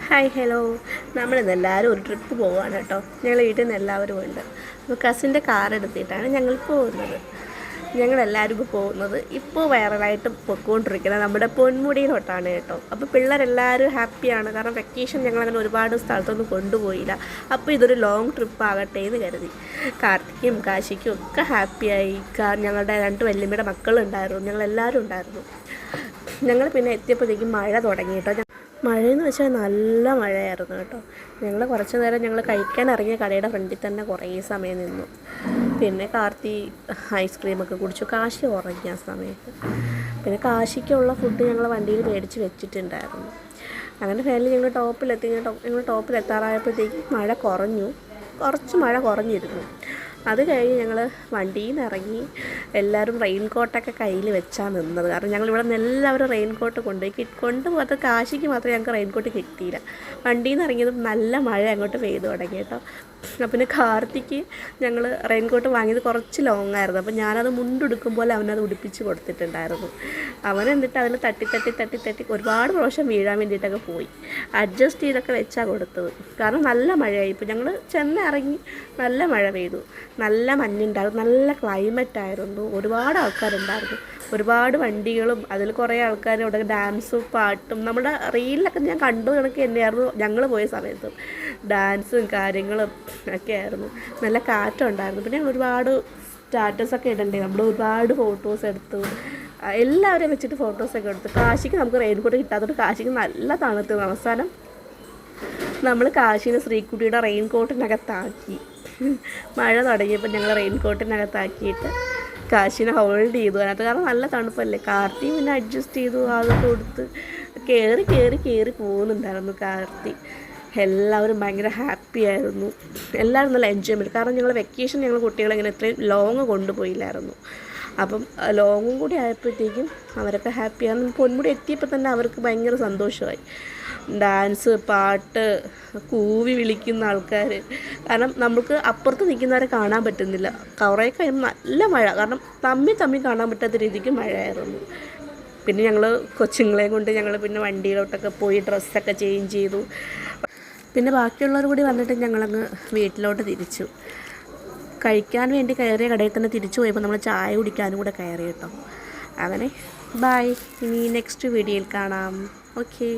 Hi hello. നമ്മളിന്ന് എല്ലാവരും ഒരു ട്രിപ്പ് പോവുകയാണ് കേട്ടോ. ഞങ്ങൾ വീട്ടിൽ നിന്ന് എല്ലാവരും ഉണ്ട്. അപ്പോൾ കസിൻ്റെ കാർ എടുത്തിട്ടാണ് ഞങ്ങൾ പോകുന്നത്. ഞങ്ങളെല്ലാവരും ഇപ്പോൾ പോകുന്നത് ഇപ്പോൾ വൈറലായിട്ട് പൊയ്ക്കൊണ്ടിരിക്കുന്നത് നമ്മുടെ പൊന്മുടിയിലോട്ടാണ് കേട്ടോ. അപ്പോൾ പിള്ളേരെല്ലാവരും ഹാപ്പിയാണ്. കാരണം വെക്കേഷൻ ഞങ്ങളങ്ങനെ ഒരുപാട് സ്ഥലത്തൊന്നും കൊണ്ടുപോയില്ല. അപ്പോൾ ഇതൊരു ലോങ് ട്രിപ്പ് ആകട്ടെ എന്ന് കരുതി. കാർത്തിക്കും കാശിക്കും ഒക്കെ ഹാപ്പിയായി. ഞങ്ങളുടെ 2 വല്യമ്മയുടെ മക്കളുണ്ടായിരുന്നു, ഞങ്ങളെല്ലാവരും ഉണ്ടായിരുന്നു. ഞങ്ങൾ പിന്നെ എത്തിയപ്പോഴത്തേക്കും മഴ തുടങ്ങി കേട്ടോ. മഴയെന്ന് വെച്ചാൽ നല്ല മഴയായിരുന്നു കേട്ടോ. ഞങ്ങൾ കുറച്ച് നേരം ഞങ്ങൾ കഴിക്കാൻ ഇറങ്ങിയ കടയുടെ ഫ്രണ്ടിൽ തന്നെ കുറേ സമയം നിന്നു. പിന്നെ കാർത്തി ഐസ്ക്രീമൊക്കെ കുടിച്ചു. കാശി ഉറങ്ങി ആ സമയത്ത്. പിന്നെ കാശിക്കുള്ള ഫുഡ് ഞങ്ങൾ വണ്ടിയിൽ മേടിച്ച് വെച്ചിട്ടുണ്ടായിരുന്നു. അങ്ങനെ ഫാമിലി ഞങ്ങൾ ടോപ്പിലെത്താറായപ്പോഴത്തേക്കും മഴ കുറഞ്ഞു. കുറച്ച് മഴ കുറഞ്ഞിരുന്നു. അത് കഴിഞ്ഞ് ഞങ്ങൾ വണ്ടിയിൽ നിന്ന് ഇറങ്ങി. എല്ലാവരും റെയിൻ കോട്ടൊക്കെ കയ്യിൽ വെച്ചാണ് നിന്നത്. കാരണം ഞങ്ങളിവിടെ നിന്ന് എല്ലാവരും റെയിൻ കോട്ട് കൊണ്ടുപോകാത്ത കാശിക്ക് മാത്രമേ ഞങ്ങൾക്ക് റെയിൻ കോട്ട് കിട്ടിയില്ല. വണ്ടിയിൽ നിന്ന് ഇറങ്ങിയതും നല്ല മഴ അങ്ങോട്ട് പെയ്തു തുടങ്ങി കേട്ടോ. പിന്നെ കാർത്തിക്ക് ഞങ്ങൾ റെയിൻ കോട്ട് വാങ്ങിയത് കുറച്ച് ലോങ് ആയിരുന്നു. അപ്പോൾ ഞാനത് മുണ്ടെടുക്കുമ്പോൾ അവനത് ഉടുപ്പിച്ച് കൊടുത്തിട്ടുണ്ടായിരുന്നു. അവൻ എന്നിട്ട് അതിൽ തട്ടി ഒരുപാട് പ്രാവശ്യം വീഴാൻ വേണ്ടിയിട്ടൊക്കെ പോയി. അഡ്ജസ്റ്റ് ചെയ്തൊക്കെ വെച്ചാണ് കൊടുത്തത്. കാരണം നല്ല മഴയായി. ഇപ്പോൾ ഞങ്ങൾ ഇറങ്ങി നല്ല മഴ പെയ്തു. നല്ല മഞ്ഞുണ്ടായിരുന്നു. നല്ല ക്ലൈമറ്റായിരുന്നു. ഒരുപാട് ആൾക്കാരുണ്ടായിരുന്നു. ഒരുപാട് വണ്ടികളും അതിൽ കുറേ ആൾക്കാർ ഇവിടെ ഡാൻസും പാട്ടും നമ്മുടെ റീലിലൊക്കെ ഞാൻ കണ്ടു കണക്ക് തന്നെയായിരുന്നു. ഞങ്ങൾ പോയ സമയത്തും ഡാൻസും കാര്യങ്ങളും ഒക്കെ ആയിരുന്നു. നല്ല കാറ്റുണ്ടായിരുന്നു. പിന്നെ ഒരുപാട് സ്റ്റാറ്റസൊക്കെ ഇടണ്ടേ. നമ്മൾ ഒരുപാട് ഫോട്ടോസ് എടുത്തു. എല്ലാവരെയും വെച്ചിട്ട് ഫോട്ടോസൊക്കെ എടുത്തു. കാശിക്ക് നമുക്ക് റെയിൻ കോട്ട് കിട്ടാത്തതുകൊണ്ട് കാശിക്ക് നല്ല തണുത്തു. അവസാനം നമ്മൾ കാശിനെ ശ്രീക്കുട്ടിയുടെ റെയിൻ കോട്ടിനകത്താക്കി. മഴ തുടങ്ങിയപ്പോൾ ഞങ്ങൾ റെയിൻ കോട്ടിനകത്താക്കിയിട്ട് കാശിനെ ഹോൾഡ് ചെയ്തു അതിനകത്ത്. കാരണം നല്ല തണുപ്പല്ലേ. കാർത്തി പിന്നെ അഡ്ജസ്റ്റ് ചെയ്തു. അത് കൊടുത്ത് കയറി പോകുന്നുണ്ടായിരുന്നു കാർത്തി. എല്ലാവരും ഭയങ്കര ഹാപ്പി ആയിരുന്നു. എല്ലാവരും നല്ല എൻജോയ്മെൻറ്റ്. കാരണം ഞങ്ങൾ വെക്കേഷൻ ഞങ്ങൾ കുട്ടികളെ ഇങ്ങനെ ഇത്രയും ലോങ് കൊണ്ടുപോയില്ലായിരുന്നു. അപ്പം ലോങ്ങും കൂടി ആയപ്പോഴത്തേക്കും അവരൊക്കെ ഹാപ്പിയാണ്. പൊന്മുടി എത്തിയപ്പോൾ തന്നെ അവർക്ക് ഭയങ്കര സന്തോഷമായി. ഡാൻസ്, പാട്ട്, കൂവി വിളിക്കുന്ന ആൾക്കാർ. കാരണം നമുക്ക് അപ്പുറത്ത് നിൽക്കുന്നവരെ കാണാൻ പറ്റുന്നില്ല. കുറേ കഴിയുമ്പോൾ നല്ല മഴ. കാരണം തമ്മിൽ കാണാൻ പറ്റാത്ത രീതിക്ക് മഴയായിരുന്നു. പിന്നെ ഞങ്ങൾ കൊച്ചുങ്ങളെയും കൊണ്ട് ഞങ്ങൾ പിന്നെ വണ്ടിയിലോട്ടൊക്കെ പോയി ഡ്രസ്സൊക്കെ ചേഞ്ച് ചെയ്തു. പിന്നെ ബാക്കിയുള്ളവർ കൂടി വന്നിട്ട് ഞങ്ങളങ്ങ് വീട്ടിലോട്ട് തിരിച്ചു. കഴിക്കാൻ വേണ്ടി കയറിയ കടയിൽ തന്നെ തിരിച്ചു പോയപ്പോൾ നമ്മൾ ചായ കുടിക്കാനും കൂടെ കയറി കേട്ടോ. അങ്ങനെ ബൈ. ഇനി നെക്സ്റ്റ് വീഡിയോയിൽ കാണാം. ഓക്കെ.